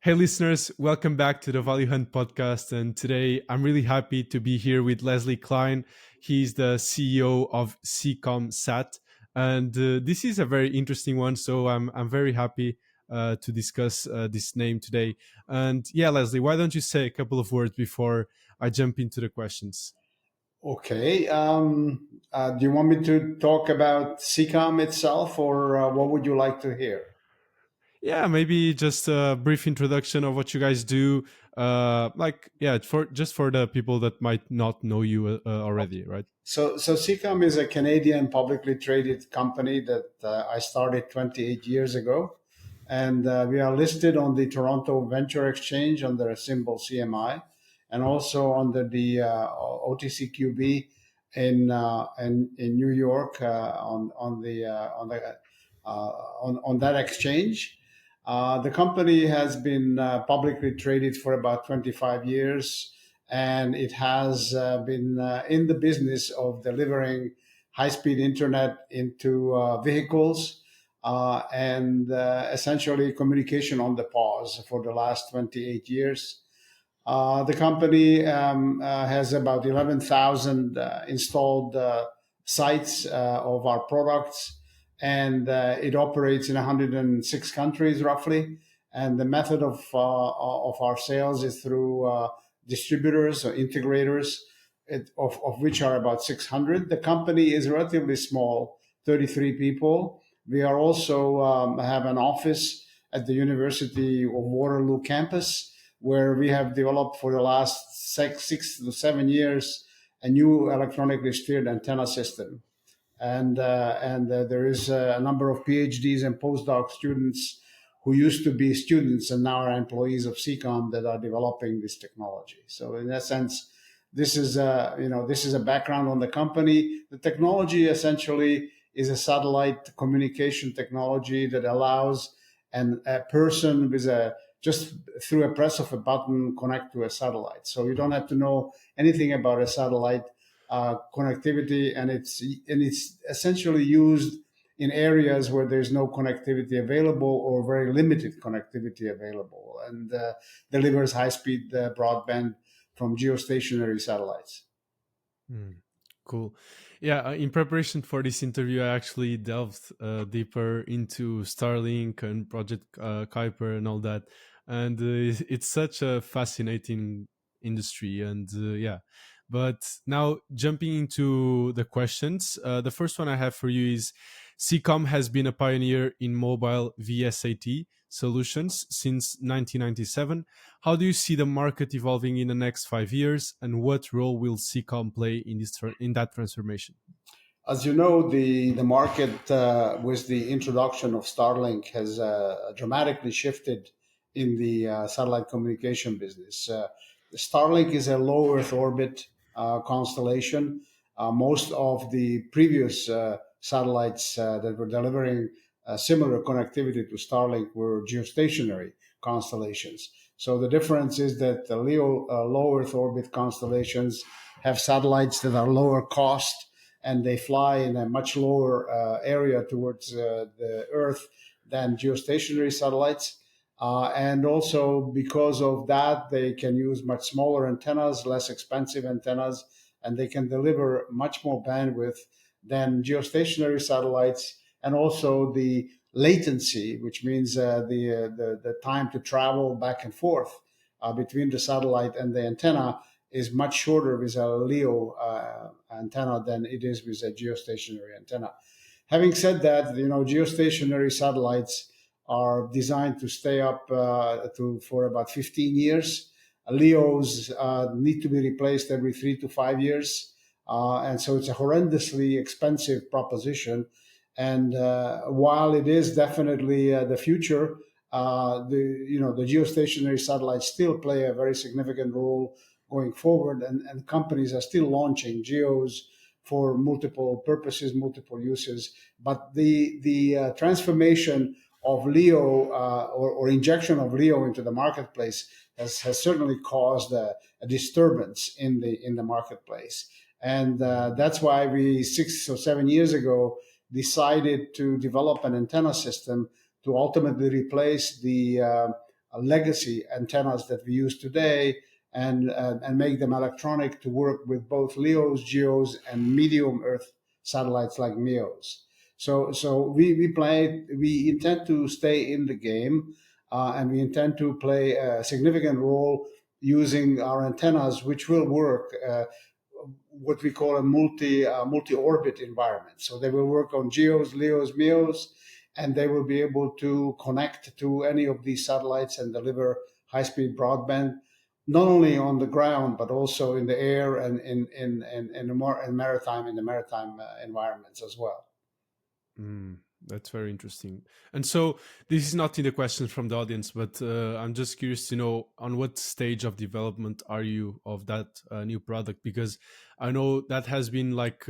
Hey, listeners, welcome back to the ValueHunt podcast. And today I'm really happy to be here with Leslie Klein. He's the CEO of CMI.V. And this is a very interesting one. So I'm very happy to discuss this name today. And yeah, Leslie, why don't you say a couple of words before I jump into the questions? Okay. Do you want me to talk about CCOM itself, or what would you like to hear? Yeah, maybe just a brief introduction of what you guys do. For just for the people that might not know you already, right? So CCOM is a Canadian publicly traded company that I started 28 years ago, and we are listed on the Toronto Venture Exchange under a symbol CMI, and also under the OTCQB in New York on that exchange. The company has been publicly traded for about 25 years, and it has been in the business of delivering high speed internet into vehicles and essentially communication on the pause for the last 28 years. The company has about 11,000 installed sites of our products, and it operates in 106 countries roughly. And the method of our sales is through distributors or integrators, of which are about 600. The company is relatively small, 33 people. We are also have an office at the University of Waterloo campus, where we have developed for the last 6 to 7 years a new electronically steered antenna system. And there is a number of PhDs and postdoc students who used to be students and now are employees of CCOM that are developing this technology. So in that sense, this is a background on the company. The technology essentially is a satellite communication technology that allows a person with a just through a press of a button connect to a satellite. So you don't have to know anything about a satellite connectivity, and it's essentially used in areas where there's no connectivity available or very limited connectivity available, and delivers high speed broadband from geostationary satellites. Mm, cool. Yeah, in preparation for this interview, I actually delved deeper into Starlink and Project Kuiper and all that. And it's such a fascinating industry. And yeah, but now jumping into the questions, the first one I have for you is CCOM has been a pioneer in mobile VSAT solutions since 1997. How do you see the market evolving in the next 5 years, and what role will CCOM play in in that transformation? As you know, the market with the introduction of Starlink has dramatically shifted in the satellite communication business. Starlink is a low Earth orbit constellation. Most of the previous satellites that were delivering similar connectivity to Starlink were geostationary constellations. So the difference is that the LEO low Earth orbit constellations have satellites that are lower cost, and they fly in a much lower area towards the Earth than geostationary satellites. And also because of that, they can use much smaller antennas, less expensive antennas, and they can deliver much more bandwidth than geostationary satellites. And also the latency, which means the time to travel back and forth between the satellite and the antenna, is much shorter with a LEO antenna than it is with a geostationary antenna. Having said that, geostationary satellites are designed to stay up for about 15 years. LEOs need to be replaced every 3 to 5 years, and so it's a horrendously expensive proposition. And while it is definitely the future, the geostationary satellites still play a very significant role going forward, and companies are still launching geos for multiple purposes, multiple uses. But the transformation of LEO or injection of LEO into the marketplace has certainly caused a disturbance in the marketplace, and that's why we 6 or 7 years ago decided to develop an antenna system to ultimately replace the legacy antennas that we use today and make them electronic to work with both LEOs, GEOs, and medium Earth satellites like MEOs. So we intend to stay in the game, and we intend to play a significant role using our antennas, which will work what we call a multi orbit environment. So they will work on GEOs, LEOs, MEOs, and they will be able to connect to any of these satellites and deliver high speed broadband, not only on the ground but also in the air and in the maritime environments as well. Mm, that's very interesting. And so this is not in the questions from the audience, but I'm just curious to know on what stage of development are you of that new product? Because I know that has been like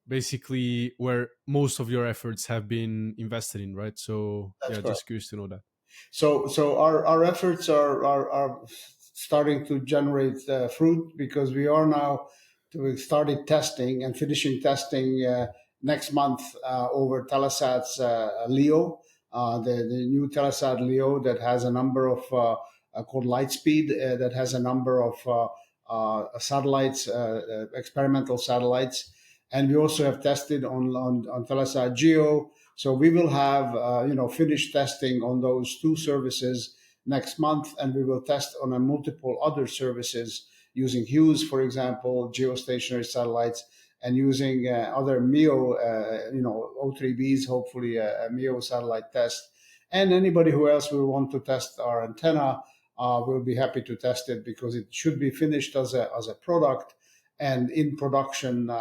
basically where most of your efforts have been invested in, right? So That's yeah, correct. just curious to know that. So our efforts are starting to generate fruit because we are now to started testing and finishing testing next month over Telesat's Leo, the new Telesat Leo that has a number of called Lightspeed that has a number of satellites, experimental satellites, and we also have tested on Telesat Geo. So we will have finished testing on those two services next month, and we will test on a multiple other services using Hughes, for example, geostationary satellites, and using other MEO, O3Bs, hopefully a MEO satellite test. And anybody who else will want to test our antenna will be happy to test it because it should be finished as a product and in production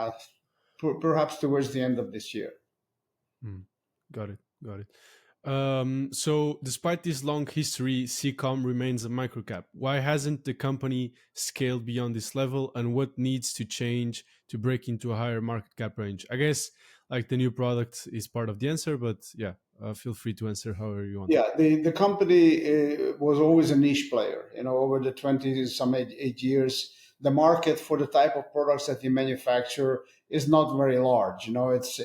perhaps towards the end of this year. Mm, got it. Got it. So, despite this long history, CCOM remains a microcap. Why hasn't the company scaled beyond this level, and what needs to change to break into a higher market cap range? I guess like the new product is part of the answer, but yeah, feel free to answer however you want. Yeah, the company was always a niche player. You know, over the 20 some 8 years, the market for the type of products that we manufacture is not very large. You know, it's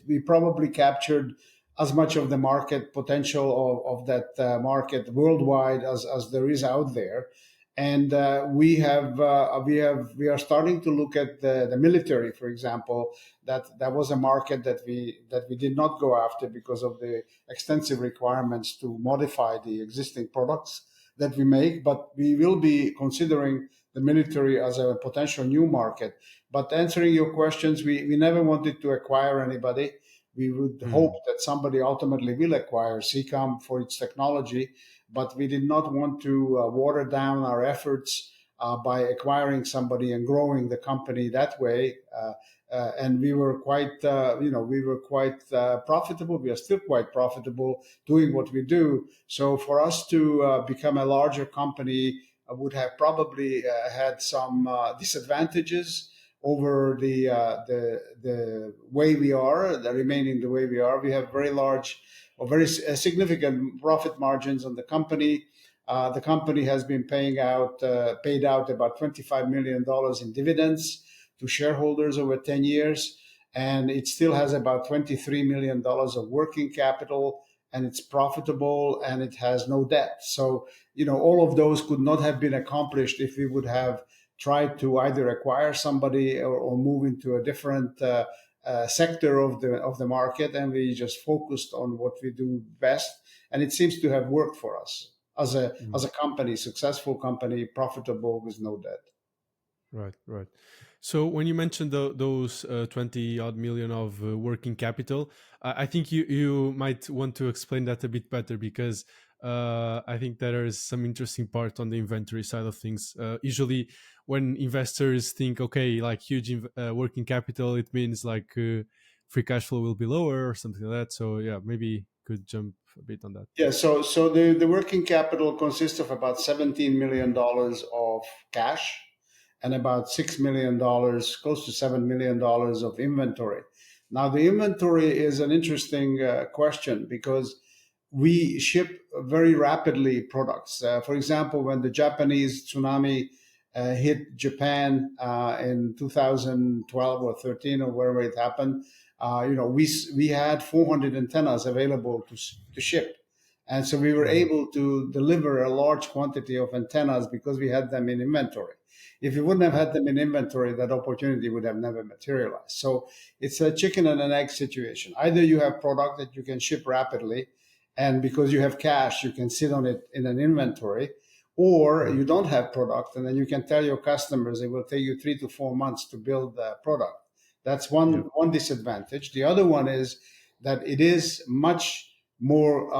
we probably captured as much of the market potential of that market worldwide as there is out there. And we are starting to look at the military, for example. That was a market that we did not go after because of the extensive requirements to modify the existing products that we make, but we will be considering the military as a potential new market. But answering your questions, we never wanted to acquire anybody. We would hope Mm, that somebody ultimately will acquire CCOM for its technology, but we did not want to water down our efforts by acquiring somebody and growing the company that way. And we were quite profitable. We are still quite profitable doing what we do. So for us to become a larger company would have probably had some disadvantages over the way we are, the remaining the way we are. We have very large or very significant profit margins on the company. The company has been paid out about $25 million in dividends to shareholders over 10 years. And it still has about $23 million of working capital, and it's profitable and it has no debt. So, all of those could not have been accomplished if we would have tried to either acquire somebody or move into a different sector of the market, and we just focused on what we do best, and it seems to have worked for us as mm. a company, successful company, profitable with no debt. Right, right. So when you mentioned those 20 odd million of working capital, I think you might want to explain that a bit better because I think there is some interesting part on the inventory side of things. Usually, when investors think, okay, like huge working capital, it means like free cash flow will be lower or something like that. So yeah, maybe could jump a bit on that. Yeah, so the working capital consists of about $17 million of cash and about $6 million, close to $7 million of inventory. Now, the inventory is an interesting question because we ship very rapidly products. For example, when the Japanese tsunami hit Japan in 2012 or 13 or wherever it happened, we had 400 antennas available to ship, And so we were Mhm. able to deliver a large quantity of antennas because we had them in inventory. If we wouldn't have Right. had them in inventory, that opportunity would have never materialized. So it's a chicken and an egg situation. Either you have product that you can ship rapidly, and because you have cash, you can sit on it in an inventory, or Mhm. you don't have product, and then you can tell your customers it will take you 3 to 4 months to build the product. That's Yeah. one disadvantage. The other one is that it is much more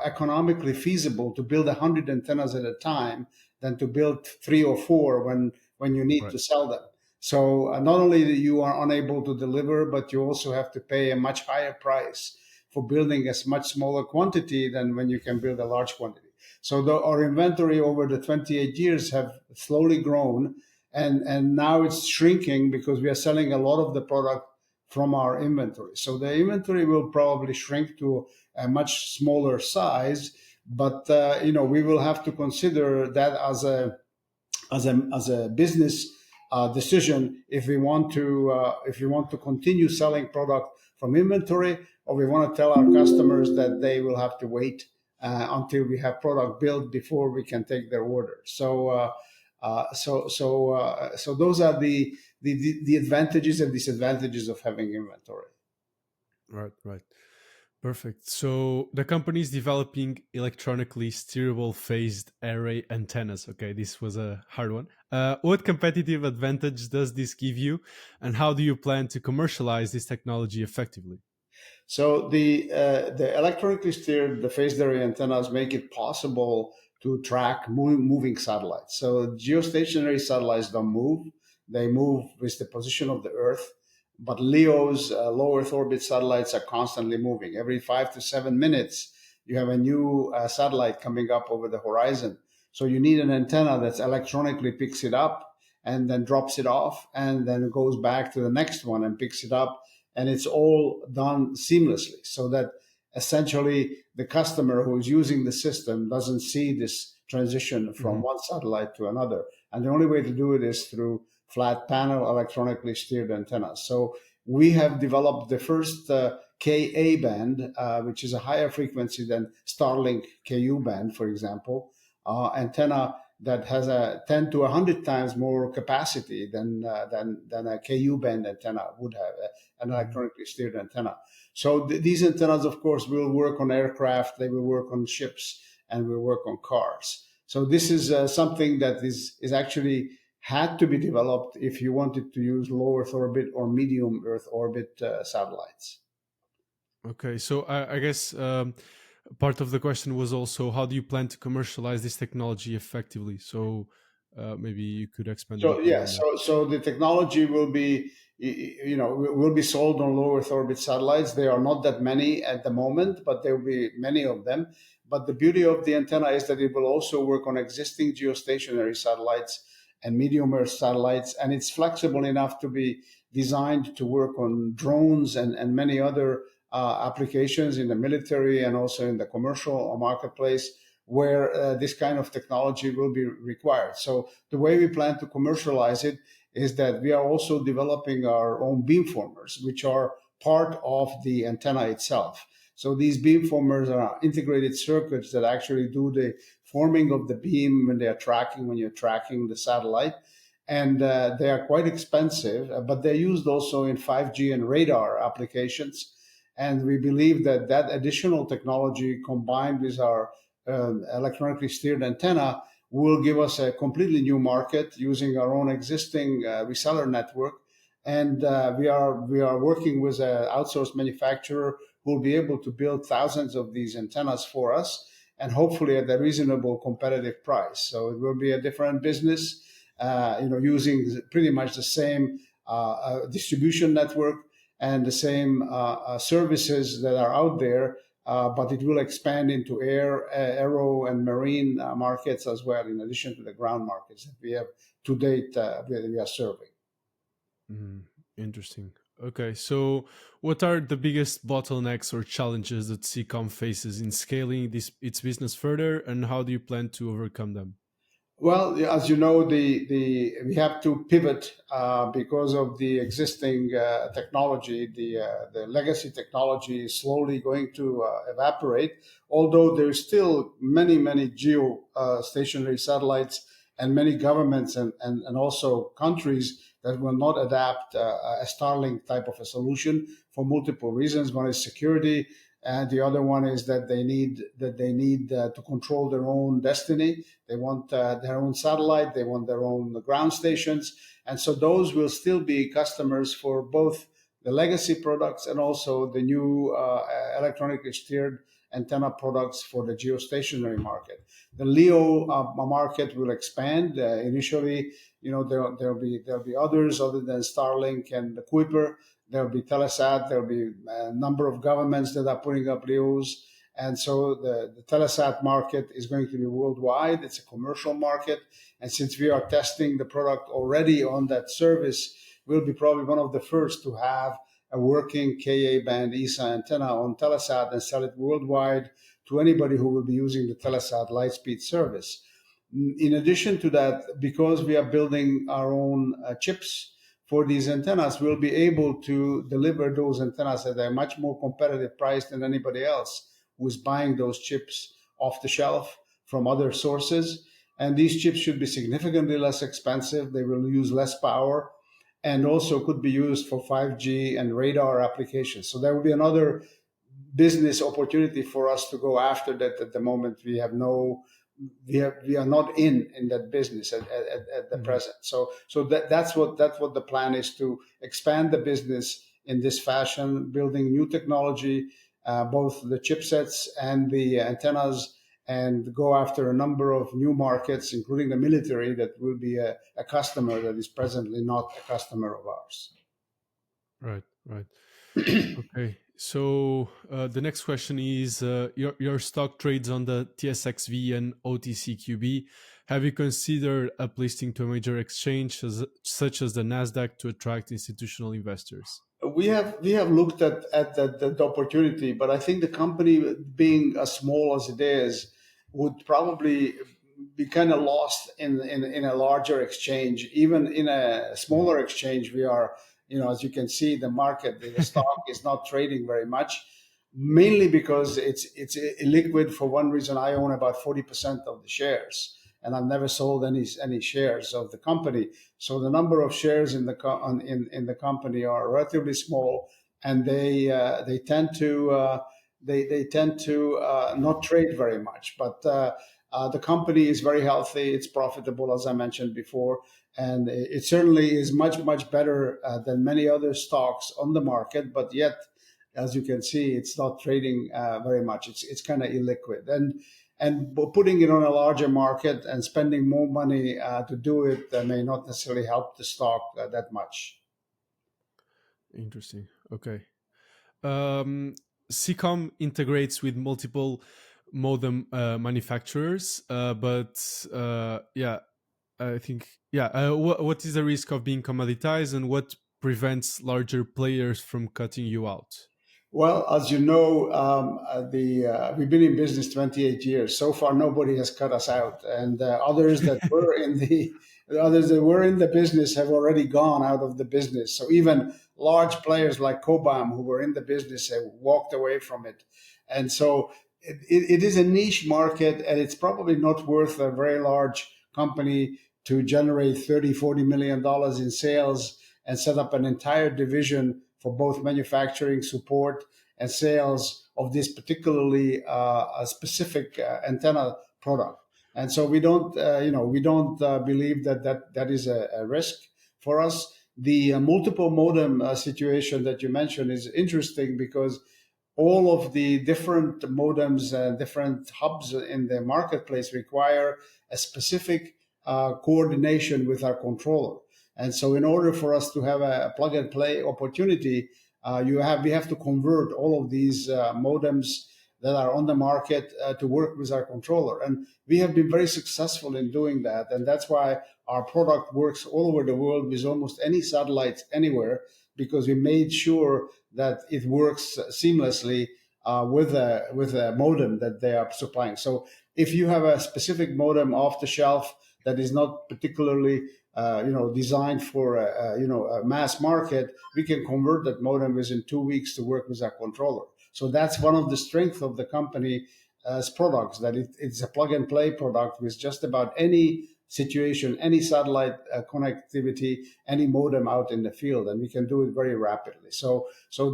economically feasible to build 100 antennas at a time than to build 3 or 4 when you need Right. to sell them. So not only that you are unable to deliver, but you also have to pay a much higher price for building a much smaller quantity than when you can build a large quantity. So our inventory over the 28 years have slowly grown, and now it's shrinking because we are selling a lot of the product from our inventory. So the inventory will probably shrink to a much smaller size, but we will have to consider that as a business decision if we want to continue selling product from inventory, or we want to tell our customers that they will have to wait until we have product built before we can take their order. So those are the advantages and disadvantages of having inventory. Right. Right. Perfect. So the company is developing electronically steerable phased array antennas. Okay, this was a hard one. What competitive advantage does this give you, and how do you plan to commercialize this technology effectively? So the electronically steered the phased array antennas make it possible to track moving satellites. So geostationary satellites don't move; they move with the position of the Earth. But LEO's low Earth orbit satellites are constantly moving. Every 5 to 7 minutes, you have a new satellite coming up over the horizon. So you need an antenna that electronically picks it up and then drops it off, and then it goes back to the next one and picks it up, and it's all done seamlessly so that essentially the customer who is using the system doesn't see this transition from Mhm. one satellite to another. And the only way to do it is through flat panel electronically steered antennas. So we have developed the first Ka band, which is a higher frequency than Starlink Ku band, for example, antenna that has a 10 to 100 times more capacity than a Ku band antenna would have, an Mhm. electronically steered antenna. So these antennas, of course, will work on aircraft, they will work on ships, and will work on cars. So this is something that is actually had to be developed if you wanted to use low Earth orbit or medium Earth orbit satellites. Okay, so I guess part of the question was also how do you plan to commercialize this technology effectively? So maybe you could expand a So bit more yeah, on that. so the technology will be, will be sold on low Earth orbit satellites. There are not that many at the moment, but there will be many of them. But the beauty of the antenna is that it will also work on existing geostationary satellites and medium Earth satellites, and it's flexible enough to be designed to work on drones and many other applications in the military and also in the commercial marketplace where this kind of technology will be required. So the way we plan to commercialize it is that we are also developing our own beamformers, which are part of the antenna itself. So these beamformers are integrated circuits that actually do the forming of the beam when you're tracking the satellite. And they are quite expensive, but they're used also in 5G and radar applications. And we believe that that additional technology combined with our electronically steered antenna will give us a completely new market using our own existing reseller network. And we are working with an outsourced manufacturer who will be able to build thousands of these antennas for us, and hopefully at a reasonable competitive price. So it will be a different business, using pretty much the same distribution network and the same services that are out there, but it will expand into aero, and marine markets as well, in addition to the ground markets that we have to date we are serving. Mm, interesting. Okay, so what are the biggest bottlenecks or challenges that CCOM faces in scaling its business further, and how do you plan to overcome them? Well, as you know, the we have to pivot because of the existing technology. The legacy technology is slowly going to evaporate. Although there's still many geo stationary satellites and many governments and also countries that will not adapt a Starlink type of a solution for multiple reasons. One is security, and the other one is that they need to control their own destiny. They want their own satellite. They want their own ground stations. And so those will still be customers for both the legacy products and also the new electronically steered antenna products for the geostationary market. The LEO market will expand. Initially, there'll be others other than Starlink and the Kuiper. There'll be Telesat. There'll be a number of governments that are putting up LEOs. And so the Telesat market is going to be worldwide. It's a commercial market. And since we are testing the product already on that service, we'll be probably one of the first to have a working Ka band ESA antenna on Telesat and sell it worldwide to anybody who will be using the Telesat Lightspeed service. In addition to that, because we are building our own chips for these antennas, we'll be able to deliver those antennas at a much more competitive price than anybody else who is buying those chips off the shelf from other sources. And these chips should be significantly less expensive. They will use less power and also could be used for 5G and radar applications. So there will be another business opportunity for us to go after that. At the moment we have no we are not in that business at the Mhm. present. So that's what the plan is, to expand the business in this fashion, building new technology, both the chipsets and the antennas, and go after a number of new markets, including the military, that will be a customer that is presently not a customer of ours. Right, right. Okay. So the next question is your stock trades on the TSXV and OTCQB. Have you considered uplisting to a major exchange such as the Nasdaq to attract institutional investors? We have looked at the opportunity, but I think the company, being as small as it is, would probably be kind of lost in a larger exchange. Even in a smaller exchange, we are, as you can see, the market, the stock is not trading very much, mainly because it's illiquid. For one reason, I own about 40% of the shares, and I've never sold any shares of the company. So the number of shares in the company are relatively small, and they tend to not trade very much. But the company is very healthy. It's profitable, as I mentioned before, and it certainly is much better than many other stocks on the market. But yet, as you can see, it's not trading very much. It's kind of illiquid, and putting it on a larger market and spending more money to do it may not necessarily help the stock that much. Interesting. Okay. Um, CCOM integrates with multiple modem manufacturers, but yeah, I think yeah. What is the risk of being commoditized, and what prevents larger players from cutting you out? Well, as you know, we've been in business 28 years. So far, nobody has cut us out, and others that were in the business have already gone out of the business. So even large players like Cobham, who were in the business, have walked away from it. And so it is a niche market, and it's probably not worth a very large company to generate 30, $40 million in sales and set up an entire division for both manufacturing, support, and sales of this particularly a specific antenna product. And so we don't believe that is a risk for us. The multiple modem situation that you mentioned is interesting because all of the different modems and different hubs in the marketplace require a specific coordination with our controller. And so, in order for us to have a plug and play opportunity, we have to convert all of these modems that are on the market to work with our controller. And we have been very successful in doing that. And that's why our product works all over the world with almost any satellites anywhere, because we made sure that it works seamlessly with a modem that they are supplying. So if you have a specific modem off the shelf that is not particularly designed for a mass market, we can convert that modem within 2 weeks to work with our controller. So that's one of the strengths of the company as products, that it's a plug and play product with just about any situation, any satellite connectivity, any modem out in the field, and we can do it very rapidly. So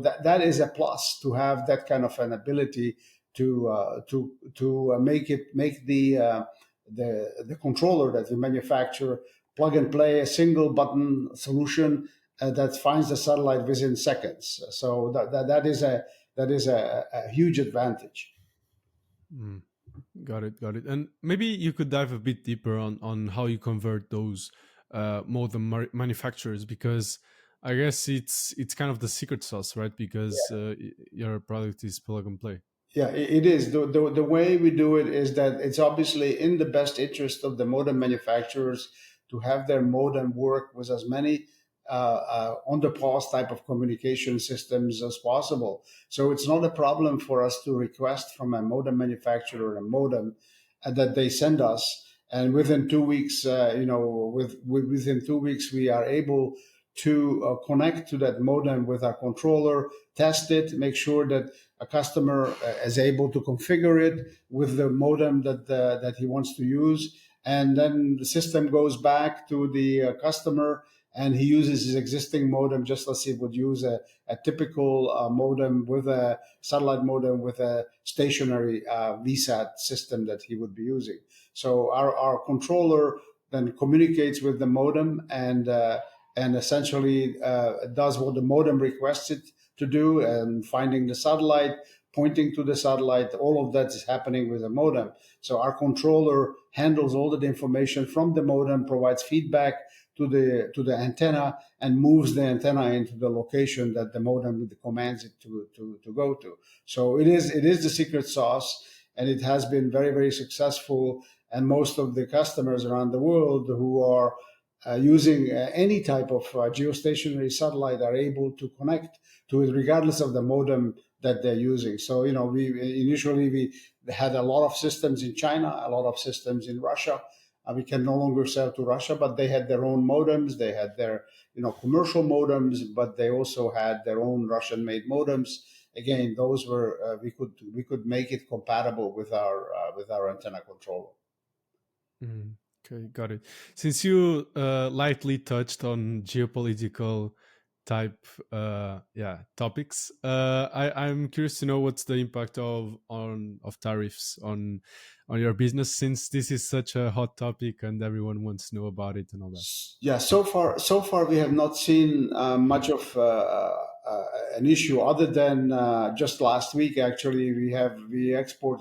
that is a plus, to have that kind of an ability to make the controller that we manufacture plug and play, a single button solution that finds the satellite within seconds. So that is a huge advantage. Mm. Got it, got it. And maybe you could dive a bit deeper on how you convert those modem manufacturers, because I guess it's kind of the secret sauce, right? Because your product is plug and play. Yeah, it is. The way we do it is that it's obviously in the best interest of the modem manufacturers to have their modem work with as many on the pause type of communication systems as possible. So it's not a problem for us to request from a modem manufacturer a modem that they send us. And within 2 weeks, within 2 weeks, we are able to connect to that modem with our controller, test it, make sure that a customer is able to configure it with the modem that he wants to use, and then the system goes back to the customer, and he uses his existing modem just as he would use a typical modem, with a satellite modem with a stationary VSAT system that he would be using. So our controller then communicates with the modem, and essentially does what the modem requests it to do, and finding the satellite, pointing to the satellite. All of that is happening with a modem. So our controller handles all the information from the modem, provides feedback to the antenna, and moves the antenna into the location that the modem commands it to go to. So it is the secret sauce, and it has been very, very successful. And most of the customers around the world who are using any type of geostationary satellite are able to connect to it regardless of the modem that they're using. So, we had a lot of systems in China, a lot of systems in Russia. We can no longer sell to Russia, but they had their own modems. They had their, commercial modems, but they also had their own Russian-made modems. Again, those were we could make it compatible with our antenna controller. Mm. Okay, got it. Since you lightly touched on geopolitical type topics, I'm curious to know what's the impact of tariffs on your business, since this is such a hot topic and everyone wants to know about it and all that. Yeah, so far we have not seen much of an issue, other than just last week. Actually, we export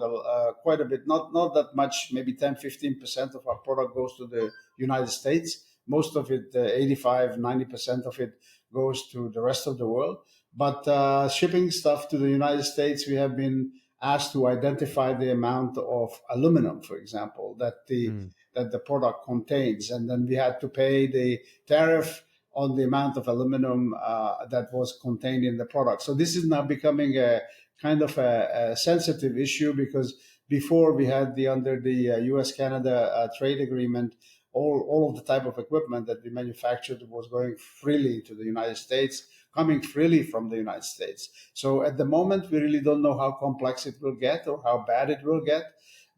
quite a bit, not that much, maybe 10-15% of our product goes to the United States. Most of it, 85-90% of it, goes to the rest of the world. But shipping stuff to the United States, we have been asked to identify the amount of aluminum, for example, Mm. that the product contains, and then we had to pay the tariff on the amount of aluminum that was contained in the product. So this is now becoming a kind of a sensitive issue, because before we had under the U.S.-Canada trade agreement, all of the type of equipment that we manufactured was going freely to the United States, coming freely from the United States. So at the moment, we really don't know how complex it will get or how bad it will get.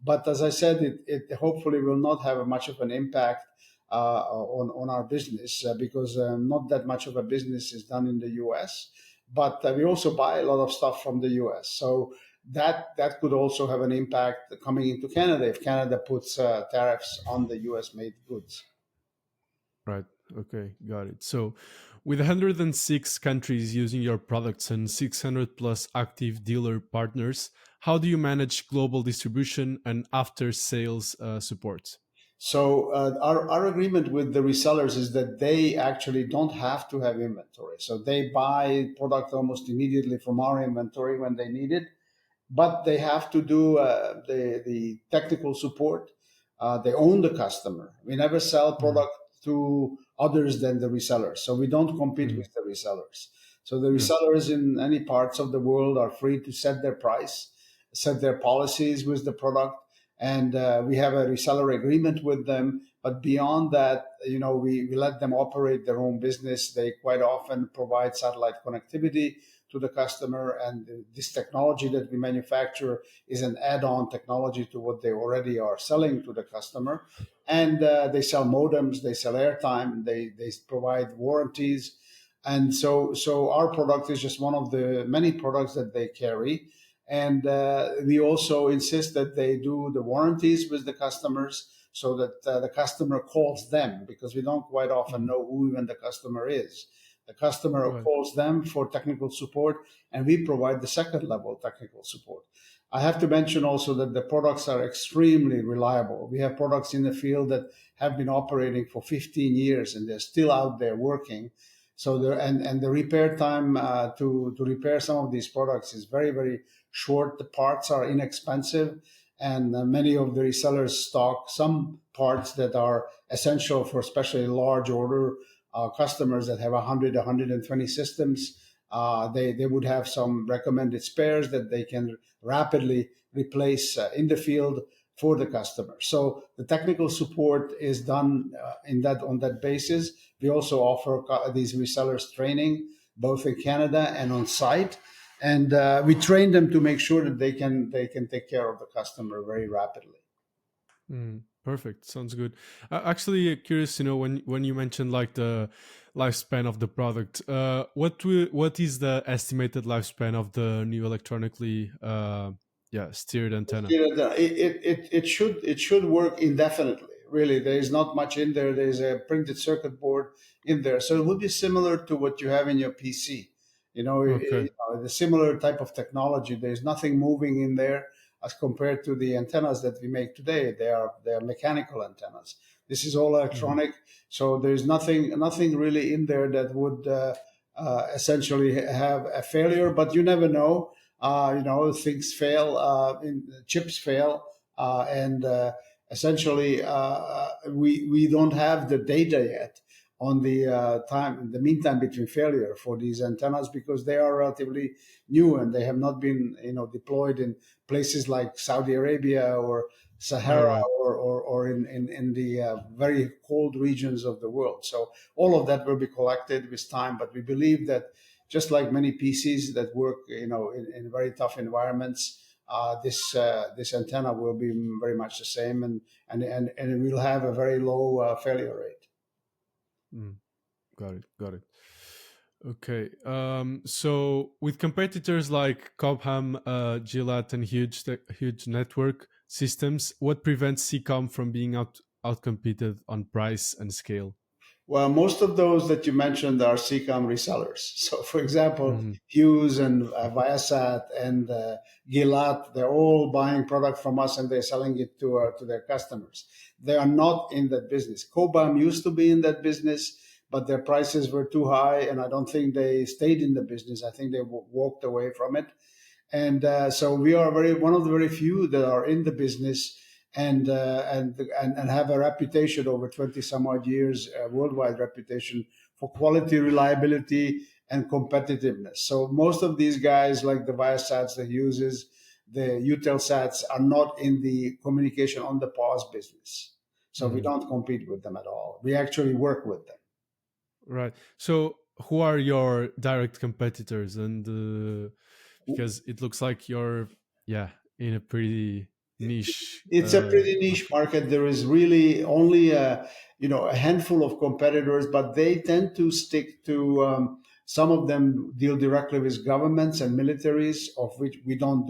But as I said, it hopefully will not have much of an impact on our business, because not that much of a business is done in the U.S. But we also buy a lot of stuff from the U.S. So that could also have an impact coming into Canada if Canada puts tariffs on the U.S. made goods. Right. Okay, got it. So, with 106 countries using your products and 600 plus active dealer partners, how do you manage global distribution and after sales support? So our agreement with the resellers is that they actually don't have to have inventory. So they buy product almost immediately from our inventory when they need it, but they have to do the technical support. They own the customer. We never sell Mm. product to others than the resellers. So we don't compete Mm. with the resellers. So the Yeah. resellers in any parts of the world are free to set their price, set their policies with the product. and we have a reseller agreement with them. But beyond that, we let them operate their own business. They quite often provide satellite connectivity to the customer, and this technology that we manufacture is an add-on technology to what they already are selling to the customer. And they sell modems, they sell airtime, they provide warranties. And so our product is just one of the many products that they carry. And we also insist that they do the warranties with the customers, so that the customer calls them, because we don't quite often Mhm. know who even the customer is. The customer Right. calls them for technical support, and we provide the second level technical support. I have to mention also that the products are extremely reliable. We have products in the field that have been operating for 15 years, and they're still out there working. So and the repair time to repair some of these products is very, very short. The parts are inexpensive, and many of the resellers stock some parts that are essential for especially large order customers that have 100, 120 systems. They would have some recommended spares that they can rapidly replace in the field for the customer. So the technical support is done on that basis. We also offer these resellers training both in Canada and on site, and we train them to make sure that they can take care of the customer very rapidly. Perfect. Sounds good. Actually, curious. When you mentioned like the lifespan of the product, what is the estimated lifespan of the new electronically, steered antenna? It should work indefinitely. Really, there is not much in there. There is a printed circuit board in there, so it would be similar to what you have in your PC. Okay. The similar type of technology. There is nothing moving in there as compared to the antennas that we make today. They are mechanical antennas. This is all Hmm. electronic, so there is nothing really in there that would essentially have a failure. But you never know. Things fail, chips fail, and essentially we don't have the data yet on the meantime between failure for these antennas, because they are relatively new and they have not been deployed in places like Saudi Arabia or All Sahara, right. or in the very cold regions of the world. So all of that will be collected with time, but we believe that just like many PCs that work, in very tough environments, this antenna will be very much the same, and it will have a very low failure rate. Mm. Got it. Got it. Okay. So with competitors like Cobham, Gillette, and huge network systems, what prevents CCOM from being outcompeted on price and scale? Well, most of those that you mentioned are CCOM resellers. So, for example, Hmm. Hughes and Viasat and Gilat, they're all buying product from us and they're selling it to their customers. They are not in that business. Cobham used to be in that business, but their prices were too high, and I don't think they stayed in the business. I think they walked away from it. And so we are one of the very few that are in the business, and have a reputation over 20 some odd years, worldwide reputation for quality, reliability, and competitiveness. So most of these guys, like the Viasats, the Hugheses, the Eutelsats, are not in the communication on the pause business. So we Hmm. don't compete with them at all. We actually work with them. Right. So who are your direct competitors? And because it looks like you're, yeah, in a pretty niche It's a pretty niche market. market. There is really only a handful of competitors, but they tend to stick to. Some of them deal directly with governments and militaries, of which we don't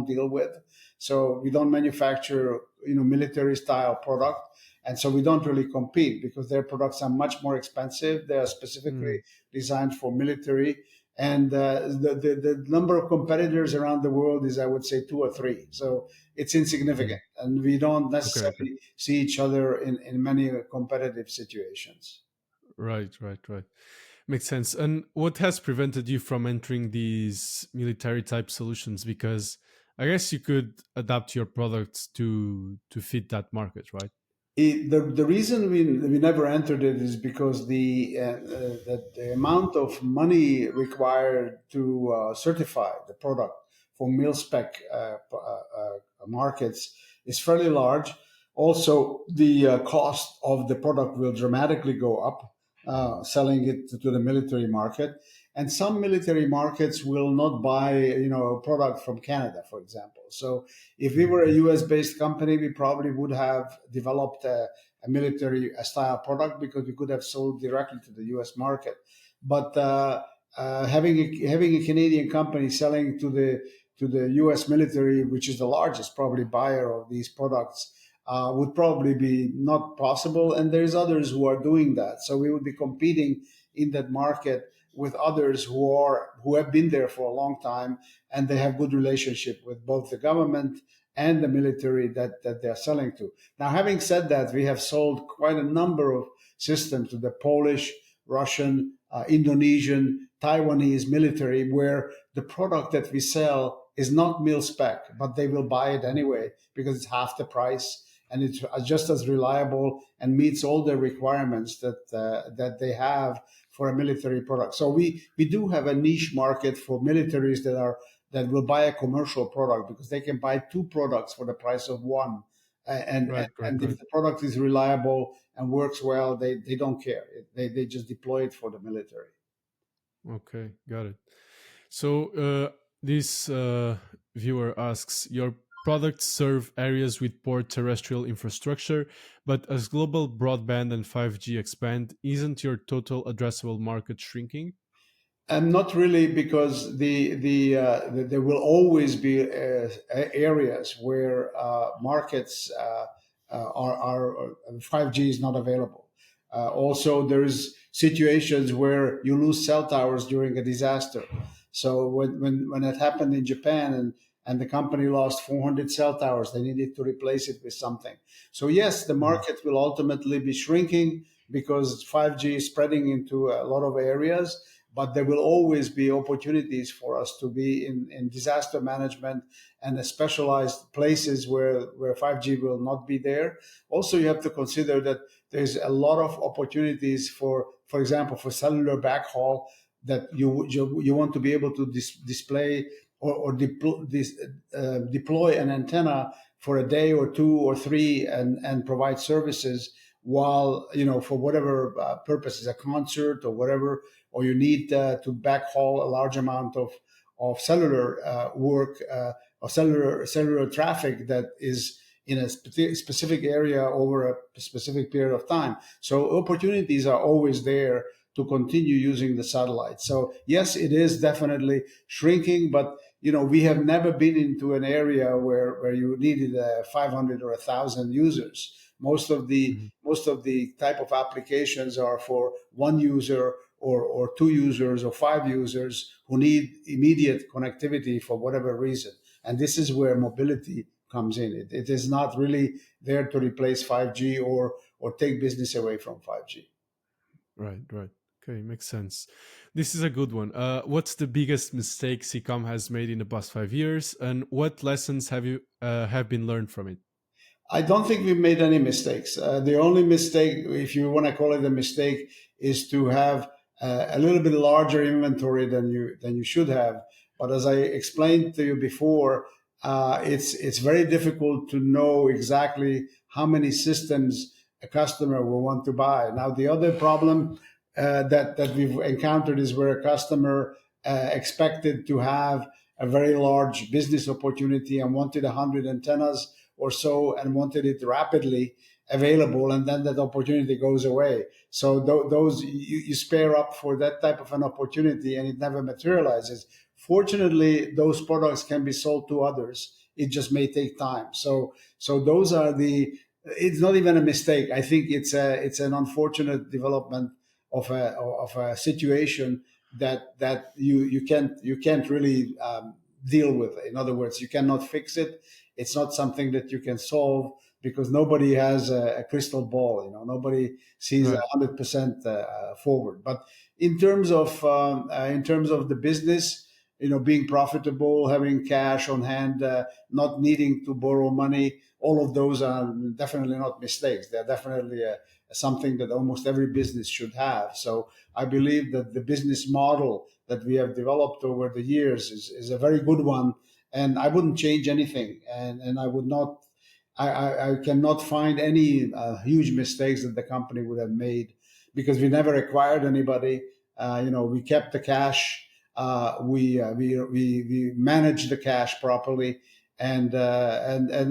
deal with. So we don't manufacture military style product, and so we don't really compete because their products are much more expensive. They are specifically Mm, designed for military, and the number of competitors around the world is, I would say, two or three. So it's insignificant, mhm. and we don't Okay. Okay. necessarily see each other in many competitive situations. Right. Right. Right. Makes sense. And what has prevented you from entering these military type solutions? Because I guess you could adapt your products to fit that market, right? The reason we never entered it is because the amount of money required to certify the product for mil spec markets is fairly large. Also, the cost of the product will dramatically go up, selling it to the military market. And some military markets will not buy, a product from Canada, for example. So, if we were a U.S. based company, we probably would have developed a military style product because we could have sold directly to the U.S. market. But having a Canadian company selling to the U.S. military, which is the largest probably buyer of these products, would probably be not possible. And there's others who are doing that. So we would be competing in that market with others who have been there for a long time, and they have good relationship with both the government and the military that they're selling to. Now, having said that, we have sold quite a number of systems to the Polish, Russian, Indonesian, Taiwanese military, where the product that we sell is not mil spec, but they will buy it anyway because it's half the price and it's just as reliable and meets all the requirements that they have for a military product. So we do have a niche market for militaries that will buy a commercial product because they can buy two products for the price of one. Right, right, And if right. the product is reliable and works well, they don't care. They just deploy it for the military. Okay, got it. So this viewer asks, your products serve areas with poor terrestrial infrastructure, but as global broadband and 5G expand, isn't your total addressable market shrinking? Not really, because there will always be areas where markets are 5G is not available. Also, there's situations where you lose cell towers during a disaster. So when it happened in Japan and the company lost 400 cell towers, they needed to replace it with something. So yes, the Mhm. market will ultimately be shrinking because 5G is spreading into a lot of areas, but there will always be opportunities for us to be in disaster management and the specialized places where 5G will not be there. Also, you have to consider that there's a lot of opportunities for example, for cellular backhaul that you want to be able to display or deploy an antenna for a day or two or three and provide services while for whatever purposes, a concert or whatever, or you need to backhaul a large amount of cellular work or cellular traffic that is in a specific area over a specific period of time. So opportunities are always there to continue using the satellite. So yes, it is definitely shrinking, but we have never been into an area where you needed 500 or 1,000 users. Mhm. Most of the type of applications are for one user or two users or five users who need immediate connectivity for whatever reason. And this is where mobility comes in. It is not really there to replace 5G or take business away from 5G. Right, right. Okay, makes sense. This is a good one. What's the biggest mistake CCOM has made in the past 5 years, and what lessons have been learned from it? I don't think we made any mistakes. The only mistake, if you want to call it a mistake, is to have a little bit larger inventory than you should have. But as I explained to you before, it's very difficult to know exactly how many systems a customer will want to buy. Now, the other problem that we've encountered is where a customer expected to have a very large business opportunity and wanted 100 antennas or so and wanted it rapidly available, and then that opportunity goes away. So those you spare up for that type of an opportunity and it never materializes. Fortunately, those products can be sold to others. It just may take time. So those are the it's not even a mistake. I think it's an unfortunate development of a situation that you can't really deal with. In other words, you cannot fix it. It's not something that you can solve because nobody has a crystal ball. Nobody sees Right. 100% forward. But in terms of the business, being profitable, having cash on hand, not needing to borrow money, all of those are definitely not mistakes. They're definitely something that almost every business should have. So I believe that the business model that we have developed over the years is a very good one, and I wouldn't change anything, and I would not I cannot find any huge mistakes that the company would have made because we never acquired anybody. We kept the cash. We managed the cash properly, and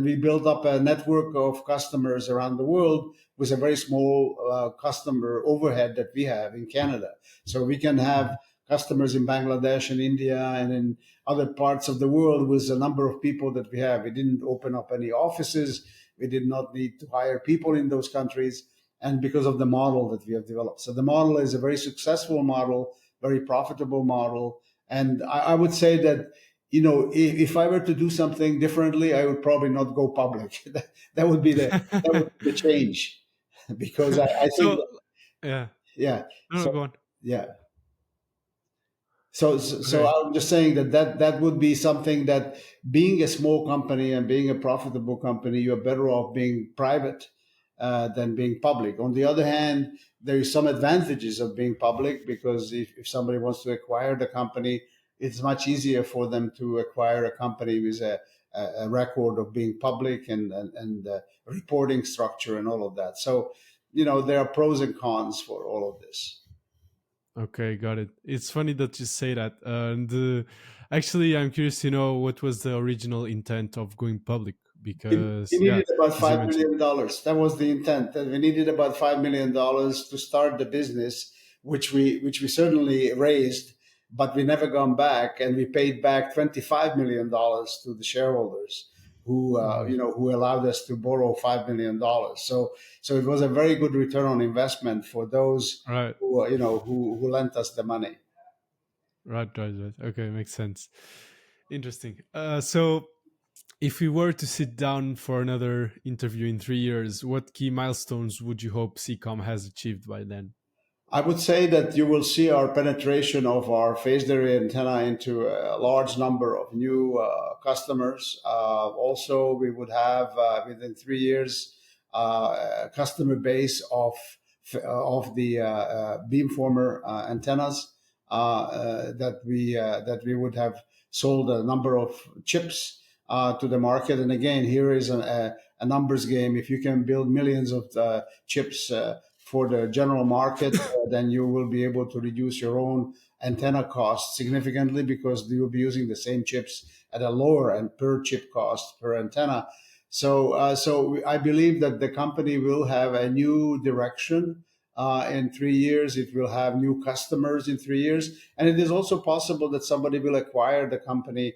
we built up a network of customers around the world with a very small customer overhead that we have in Canada. So we can have Mhm. customers in Bangladesh and India and in other parts of the world with the number of people that we have. We didn't open up any offices. We did not need to hire people in those countries. And because of the model that we have developed. So the model is a very successful model, very profitable model. And I would say that, if I were to do something differently, I would probably not go public. That would be the change because I think, So yeah, yeah. no, So, go on. yeah. So Okay. I'm just saying that would be something that being a small company and being a profitable company, you're better off being private than being public. On the other hand, there is some advantages of being public because if somebody wants to acquire the company, it's much easier for them to acquire a company with a record of being public and reporting structure and all of that. So, there are pros and cons for all of this. Okay, got it. It's funny that you say that. And actually, I'm curious to know what was the original intent of going public We because, yeah, needed about as you $5 mentioned. million. Dollars. That was the intent. That we needed about $5 million to start the business, which we certainly raised, but we never gone back, and we paid back $25 million to the shareholders Mhm. who allowed us to borrow $5 million. So it was a very good return on investment for those Right, who lent us the money. right. Okay, makes sense. Interesting. So, if we were to sit down for another interview in 3 years, what key milestones would you hope CCOM has achieved by then? I would say that you will see our penetration of our phased array antenna into a large number of new customers. Also, we would have within 3 years a customer base of the beamformer antennas that we would have sold a number of chips to the market. And again, here is a numbers game. If you can build millions of chips for the general market, then you will be able to reduce your own antenna cost significantly because you'll be using the same chips at a lower and per chip cost per antenna. So I believe that the company will have a new direction in 3 years. It will have new customers in 3 years, and it is also possible that somebody will acquire the company,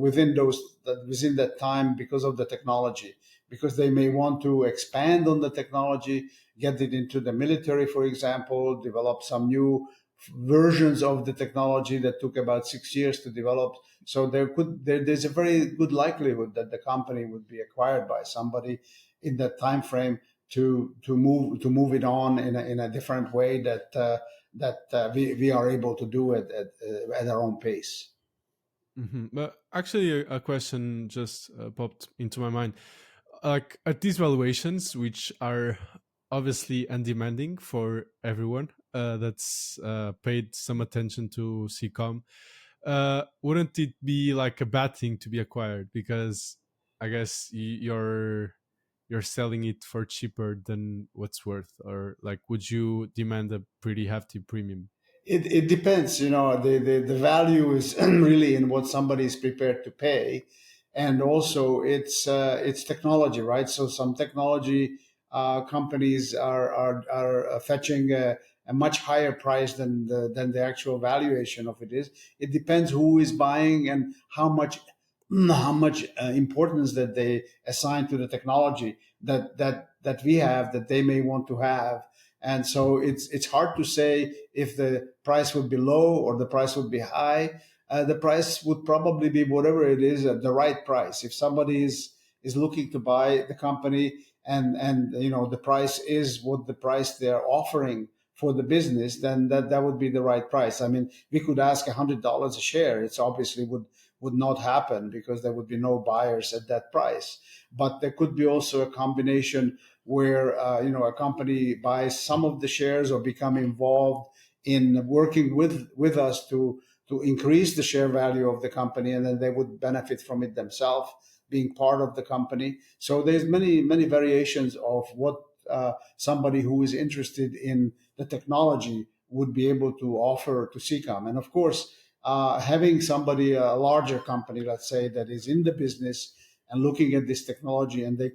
within that time because of the technology, because they may want to expand on the technology, get it into the military, for example, develop some new versions of the technology that took about 6 years to develop. So there's a very good likelihood that the company would be acquired by somebody in that time frame to move it on in a different way that we are able to do it at our own pace. But actually, a question just popped into my mind. Like at these valuations, which are obviously undemanding for everyone that's paid some attention to CCOM, wouldn't it be like a bad thing to be acquired? Because I guess you're selling it for cheaper than what's worth, or like would you demand a pretty hefty premium? It depends, the value is really in what somebody is prepared to pay, and also it's technology, right? So some technology companies are fetching a much higher price than the actual valuation of it is. It depends who is buying and how much importance that they assign to the technology that we have, that they may want to have. And so it's hard to say if the price would be low or the price would be high. The price would probably be whatever it is at the right price. If somebody is looking to buy the company, and the price is what the price they're offering for the business, then that would be the right price. I mean, we could ask $100 a share. It's obviously would not happen because there would be no buyers at that price. But there could be also a combination where a company buys some of the shares or become involved in working with us to increase the share value of the company, and then they would benefit from it themselves. being part of the company. So there's many variations of what somebody who is interested in the technology would be able to offer to CCOM. And of course, having somebody, a larger company, let's say, that is in the business and looking at this technology, and they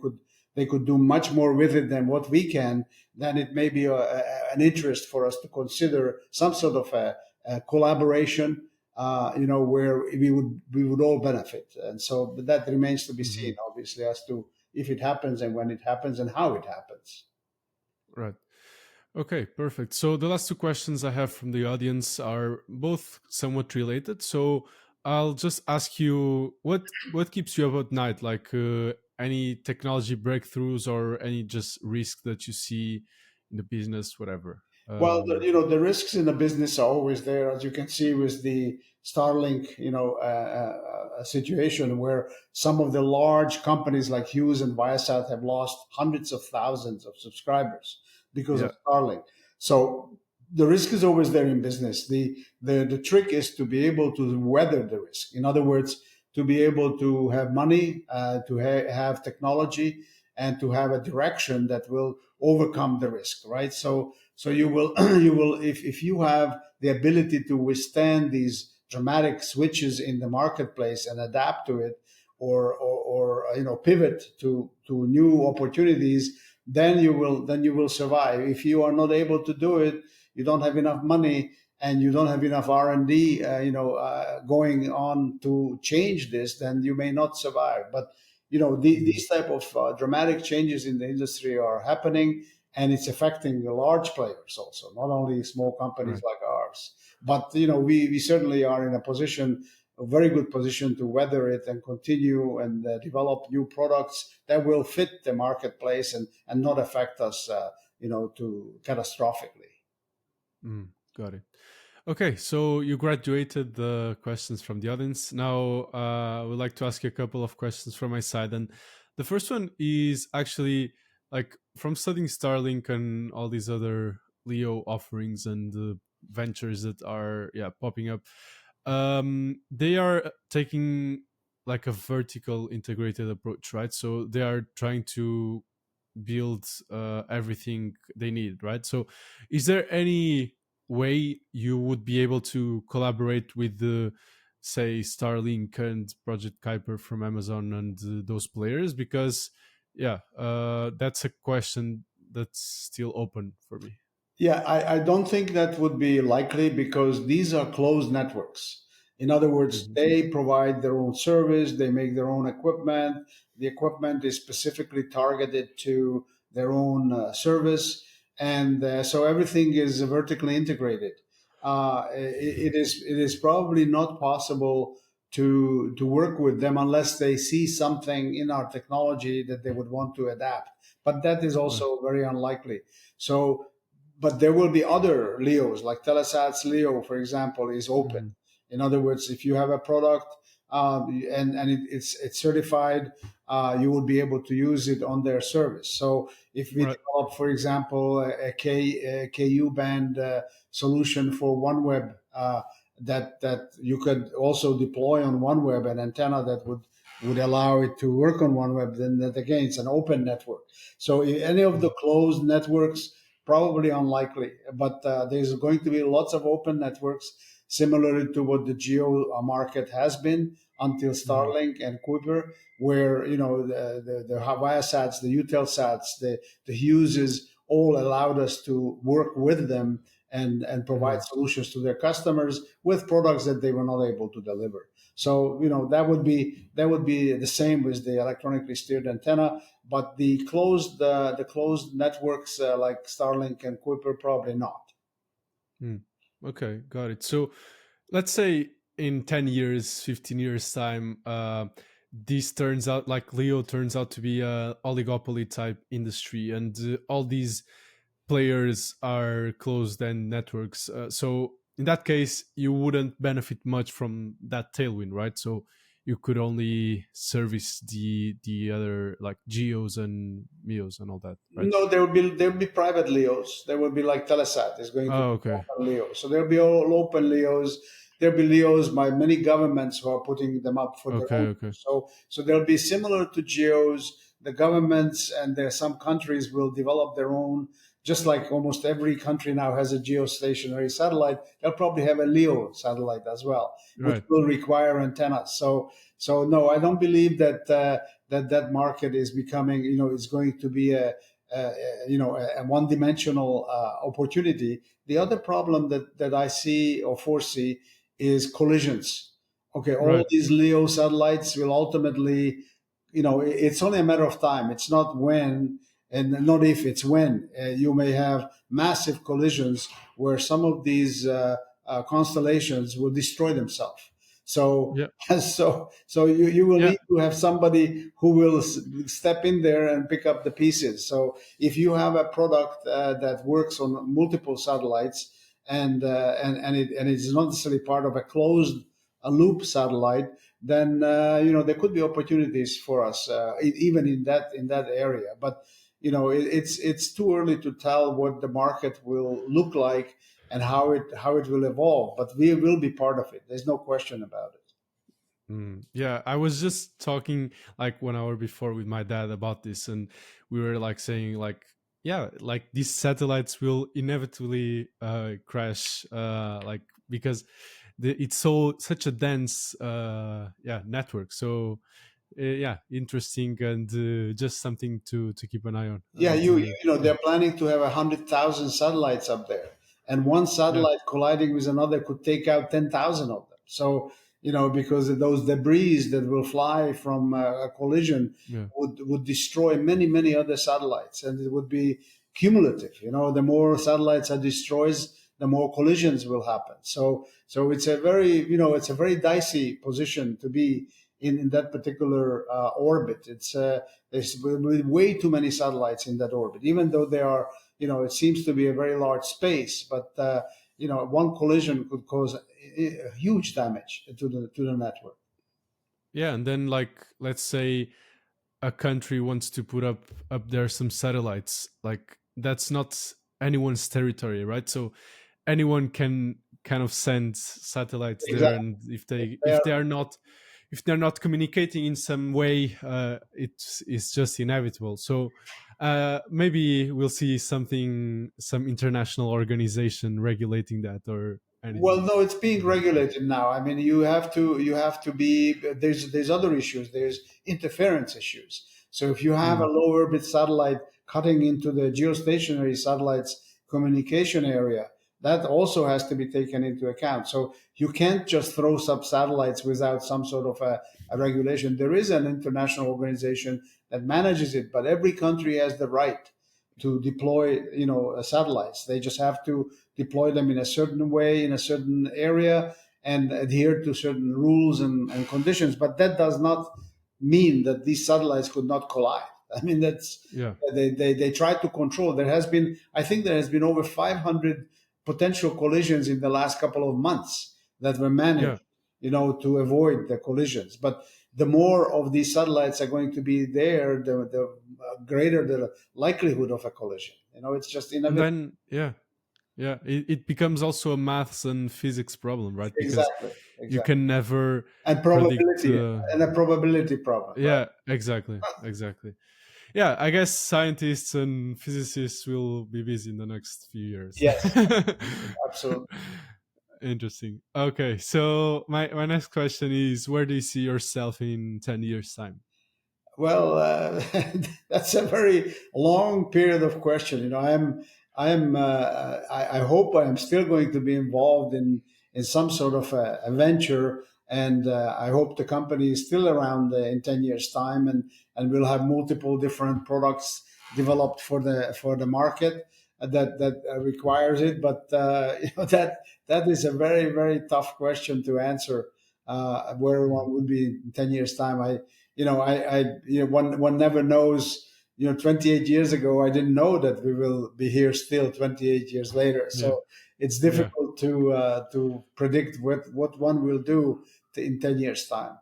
could do much more with it than what we can, then it may be an interest for us to consider some sort of a collaboration, where we would all benefit. And so, but that remains to be Hmm. seen, obviously, as to if it happens and when it happens and how it happens. Right. Okay, perfect. So the last two questions I have from the audience are both somewhat related. So I'll just ask you what keeps you up at night, like any technology breakthroughs or any just risk that you see in the business, whatever. Well, the risks in the business are always there, as you can see with the Starlink, situation where some of the large companies like Hughes and Viasat have lost hundreds of thousands of subscribers because of Yeah. Starlink. So the risk is always there in business. The trick is to be able to weather the risk. In other words, to be able to have money, to have technology, and to have a direction that will overcome the risk, right? So you will you will if you have the ability to withstand these dramatic switches in the marketplace and adapt to it, or pivot to new opportunities, then you will survive. If you are not able to do it, you don't have enough money and you don't have enough R&D going on to change this, then you may not survive. But Mhm. these type of dramatic changes in the industry are happening, and it's affecting the large players also, not only small companies Right. like ours. But we certainly are in a very good position to weather it and continue and develop new products that will fit the marketplace and not affect us, to catastrophically. Mm, got it. Okay, so you graduated the questions from the audience. Now, I would like to ask you a couple of questions from my side. And the first one is actually like from studying Starlink and all these other Leo offerings and the ventures that are popping up. They are taking like a vertical integrated approach, right? So they are trying to build everything they need, right? So is there any way you would be able to collaborate with the say Starlink and Project Kuiper from Amazon and those players? Because that's a question that's still open for me. Yeah, I don't think that would be likely because these are closed networks. In other words, Hmm. they provide their own service, they make their own equipment. The equipment is specifically targeted to their own service. And so everything is vertically integrated. It is probably not possible to work with them unless they see something in our technology that they would want to adapt. But that is Right. also very unlikely. So but there will be other Leos, like Telesat's Leo, for example, is open. Hmm. In other words, if you have a product and it's certified, you will be able to use it on their service. So if we Right. develop, for example, a KU band solution for OneWeb, that you could also deploy on OneWeb, an antenna that would allow it to work on OneWeb, then that again it's an open network. So any of the Mhm. closed networks, probably unlikely, but there's going to be lots of open networks, similar to what the geo market has been until Mhm. Starlink and Kuiper, where the Viasats, the Eutelsats, the Hugheses all allowed us to work with them and provide Mhm. solutions to their customers with products that they were not able to deliver. So that would be the same with the electronically steered antenna, but the closed networks like Starlink and Kuiper, probably not. Mm. Okay, got it. So let's say in 10 years, 15 years time, this turns out like Leo turns out to be a oligopoly type industry and all these players are closed end networks. So in that case, you wouldn't benefit much from that tailwind, right? So you could only service the other like geos and meos and all that, right? No, there will be private Leos. There will be like Telesat is going to Oh, be okay. open Leo. So there'll be all open Leos. there'll be LEOs by many governments who are putting them up for their Okay, own okay. use. So they'll be similar to GEOs. The governments and there some countries will develop their own. Just like almost every country now has a geostationary satellite, they'll probably have a LEO satellite as well, which Right. will require antennas. So no, I don't believe that that market is becoming, is going to be a one-dimensional opportunity. The other problem that I see or foresee is collisions. Okay, all Right. these LEO satellites will ultimately, it's only a matter of time. It's not when and not if, it's when. You may have massive collisions where some of these constellations will destroy themselves. So, Yeah. so you will Yeah. need to have somebody who will step in there and pick up the pieces. So if you have a product that works on multiple satellites and it's not necessarily part of a loop satellite, then there could be opportunities for us even in that area. But it's too early to tell what the market will look like and how it will evolve. But we will be part of it. There's no question about it. Yeah, I was just talking like 1 hour before with my dad about this, and we were like saying like, yeah, like these satellites will inevitably crash, like because it's such a dense, yeah, network. So yeah, interesting and just something to keep an eye on. Yeah, And yeah, they're planning to have 100,000 satellites up there, and one yeah, satellite colliding with another could take out 10,000 of them. So because of those debris that will fly from a collision yeah, would destroy many many other satellites, and it would be cumulative. The more satellites are destroyed, the more collisions will happen. So it's a very dicey position to be in that particular orbit. There's way too many satellites in that orbit, even though they are, it seems to be a very large space. But one collision could cause huge damage to the network. yeah. And then like let's say a country wants to put up there some satellites, like that's not anyone's territory, right? So anyone can kind of send satellites there, Exactly. and if If they they if are- they're not if they're not communicating in some way, it's just inevitable. So maybe we'll see some international organization regulating that or Well, anything. no, it's being Mhm. regulated now. I mean, you have to be. There's other issues. There's interference issues. So if you have a Mm, low orbit satellite cutting into the geostationary satellite's communication area, that also has to be taken into account. So you can't just throw sub satellites without some sort of a regulation. There is an international organization that manages it, but every country has the right to deploy, satellites. They just have to deploy them in a certain way in a certain area and adhere to certain rules and conditions. But that does not mean that these satellites could not collide. I mean, yeah, they try to control. I think there has been over 500 potential collisions in the last couple of months that were yeah. managed, to avoid the collisions. But the more of these satellites are going to be there, the greater the likelihood of a collision. It's just And inevitable. then yeah, yeah, it becomes also a maths and physics problem, right? Because Exactly, you exactly. can never And predict. probability and a probability problem, right? Yeah, exactly, exactly. Yeah, I guess scientists and physicists will be busy in the next few years. Yes, absolutely. Interesting. Okay, so my next question is: where do you see yourself in 10 years' time? Well, that's a very long period of question. I hope I am still going to be involved in some sort of a venture, and I hope the company is still around in 10 years' time, and we'll have multiple different products developed for the market that requires it. But that is a very very tough question to answer. Where Mm, one would be in 10 years' time, one never knows. 28 years ago, I didn't know that we will be here still 28 years later. yeah, So it's yeah, difficult to predict what one will do in 10 years' time.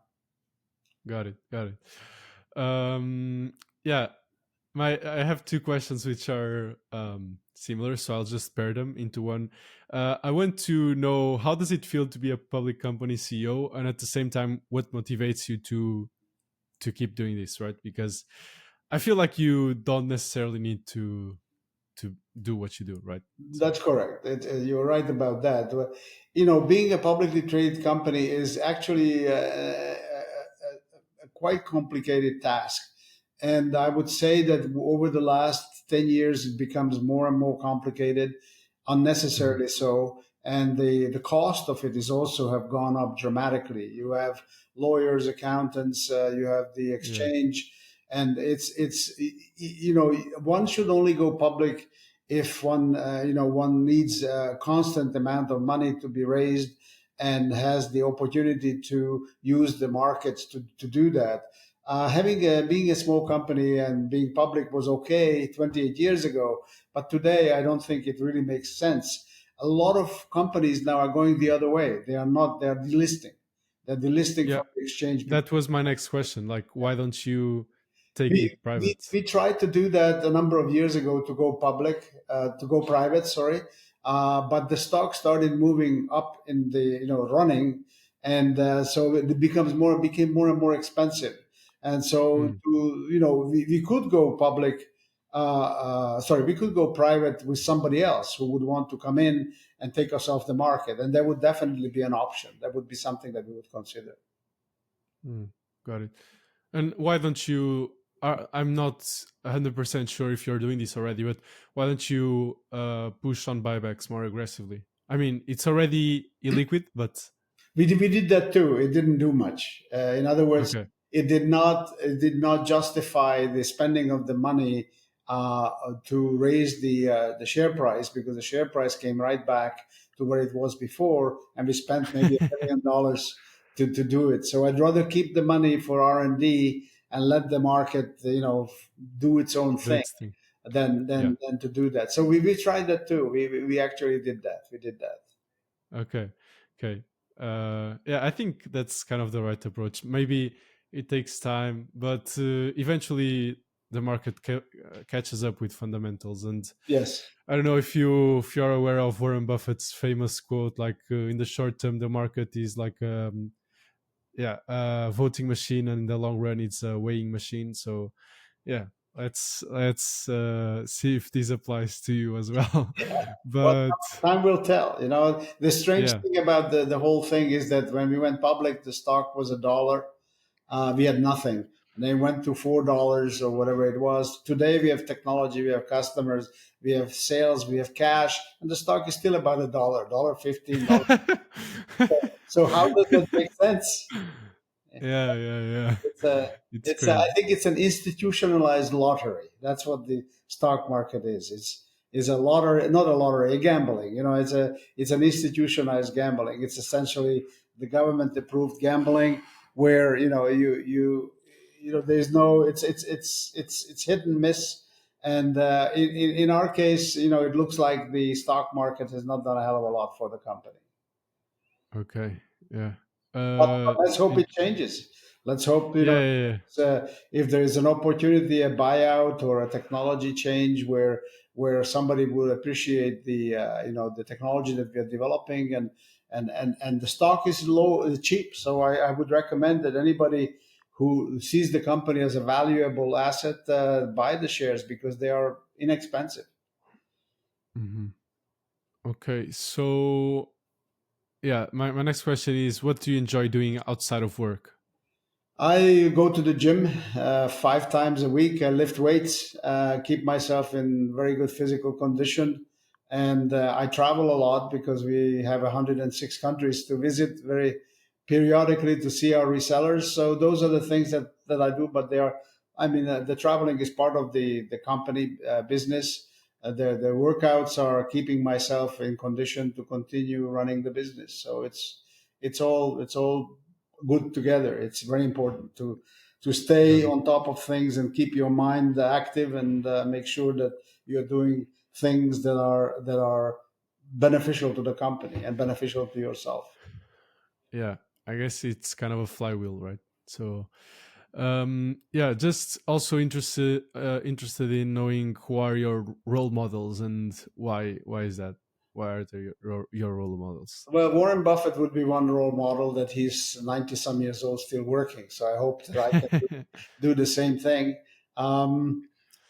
got it, got it. Yeah, I have two questions which are similar, so I'll just pair them into one. I want to know, how does it feel to be a public company CEO, and at the same time, what motivates you to keep doing this, right? Because I feel like you don't necessarily need to do what you do, right? So That's correct. You're right about that. Being a publicly traded company is actually a quite complicated task. And I would say that over the last 10 years, it becomes more and more complicated, mhm. unnecessarily so. And the cost of it is also have gone up dramatically. You have lawyers, accountants, you have the Yeah, exchange, and one should only go public if one needs a constant amount of money to be raised and has the opportunity to use the markets to do that. Being a small company and being public was okay 28 years ago, but today I don't think it really makes sense. A lot of companies now are going the other way. They are delisting. They're delisting yeah. from the exchange because That was my next question. Like, why don't you take we, it private? we tried to do that a number of years ago to go private, sorry. But the stock started moving up in the, running. And so it became more and more expensive. And so Mm, we could go public, we could go private with somebody else who would want to come in and take us off the market. And that would definitely be an option. That would be something that we would consider. mm, got it. And why don't you? I'm not 100% sure if you're doing this already, but why don't you push on buybacks more aggressively? I mean, it's already illiquid, but We did that too. It didn't do much. In other words, okay. it did not justify the spending of the money to raise the share price, because the share price came right back to where it was before, and we spent maybe $1 million to do it. So I'd rather keep the money for R&D and let the market do its own Do thing its thing. than Yeah. to do that. So we tried that too. We actually did that. We did that. Okay. Okay. Yeah, I think that's kind of the right approach. Maybe it takes time, but eventually the market catches up with fundamentals. And Yes. I don't know if you're aware of Warren Buffett's famous quote, like in the short term the market is like yeah, a voting machine, and in the long run it's a weighing machine. So yeah, let's see if this applies to you as well. Well, But time will tell. The strange yeah. thing about the whole thing is that when we went public, the stock was $1. We had nothing. And then went to $4 or whatever it was. Today we have technology, we have customers, we have sales, we have cash, and the stock is still about $1, 15 dollars. So how does that make sense? Yeah, yeah, yeah. It's a, It's I crazy. think it's an institutionalized lottery. That's what the stock market is. It's a lottery, not a lottery, a gambling. It's an institutionalized gambling. It's essentially the government approved gambling where there's no it's hit and miss. And in our case, it looks like the stock market has not done a hell of a lot for the company. Okay. Yeah. But let's hope In- it changes. Let's hope yeah, yeah, yeah. if there is an opportunity, a buyout or a technology change where somebody will appreciate the technology that we are developing, and the stock is cheap. So I would recommend that anybody who sees the company as a valuable asset buy the shares because they are inexpensive. Hmm. Okay. So yeah, my next question is, what do you enjoy doing outside of work? I go to the gym 5 times a week. I lift weights, keep myself in very good physical condition, and I travel a lot because we have 106 countries to visit very periodically to see our resellers. So those are the things that I do. But the traveling is part of the company business. The workouts are keeping myself in condition to continue running the business. So it's all good together. It's very important to stay Got it. on top of things and keep your mind active, and make sure that you're doing things that are beneficial to the company and beneficial to yourself. Yeah, I guess it's kind of a flywheel, right? So Yeah, just also interested in knowing who are your role models and why is that? Why are they your role models? Well, Warren Buffett would be one role model, that he's 90 some years old still working. So I hope that I can do the same thing. Um,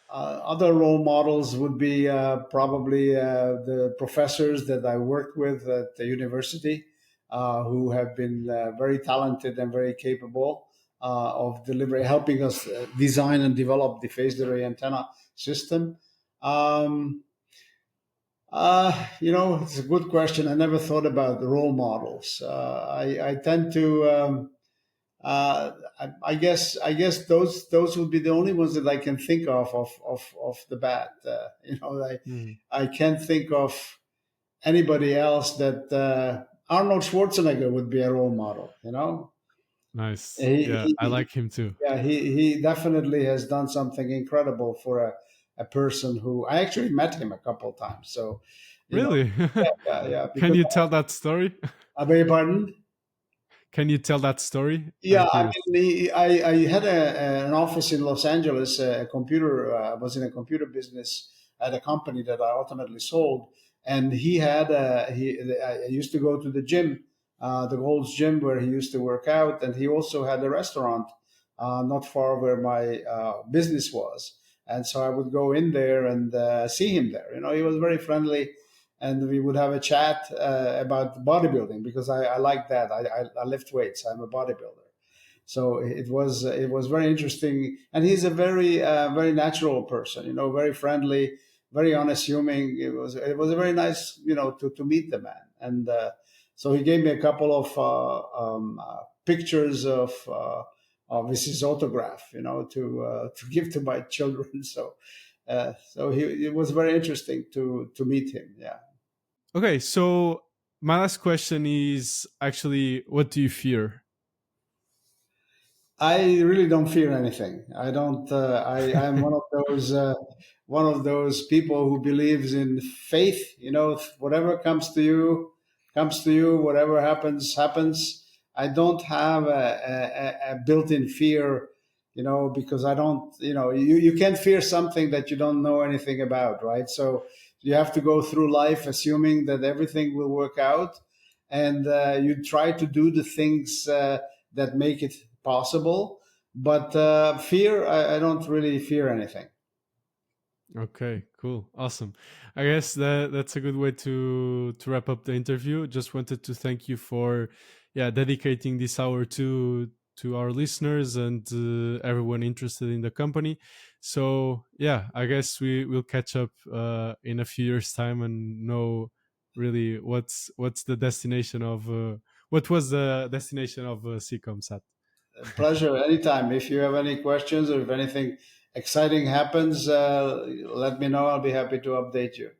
Other role models would be probably the professors that I worked with at the university, who have been very talented and very capable of delivering, helping us design and develop the phased array antenna system. Um, it's a good question. I never thought about the role models. I tend to. I guess those would be the only ones that I can think of the bat. Mm, I can't think of anybody else that Arnold Schwarzenegger would be a role model. nice. He, Yeah, I he like him too. yeah, he definitely has done something incredible for a person who I actually met him a couple of times. So, you know, Really? yeah, Can because you tell that story? I beg your pardon. Can you tell that story? Yeah, I'm I curious. mean, I had an office in Los Angeles, a computer, was in a computer business at a company that I ultimately sold. And he had, I used to go to the gym, the Gold's Gym, where he used to work out. And he also had a restaurant not far where my business was. And so I would go in there and see him there. He was very friendly, and we would have a chat about bodybuilding, because I like that. I lift weights. I'm a bodybuilder. So it was very interesting, and he's a very natural person. Very friendly, very unassuming. It was a very nice, to meet the man. And so he gave me a couple of pictures of his autograph, to give to my children. So it was very interesting to meet him. Yeah. Okay, so my last question is actually, what do you fear? I really don't fear anything. I don't. I'm one of those people who believes in faith. Whatever comes to you. Whatever happens. I don't have a built-in fear. Because I don't. You can't fear something that you don't know anything about, right? So you have to go through life assuming that everything will work out, and you try to do the things that make it possible. But fear, I don't really fear anything. Okay, cool, awesome. I guess that's a good way to wrap up the interview. Just wanted to thank you for, yeah, dedicating this hour to our listeners and everyone interested in the company. So yeah, I guess we will catch up in a few years' time and know really what's the destination of what was the destination of CComSat. Pleasure anytime. If you have any questions, or if anything exciting happens, let me know. I'll be happy to update you.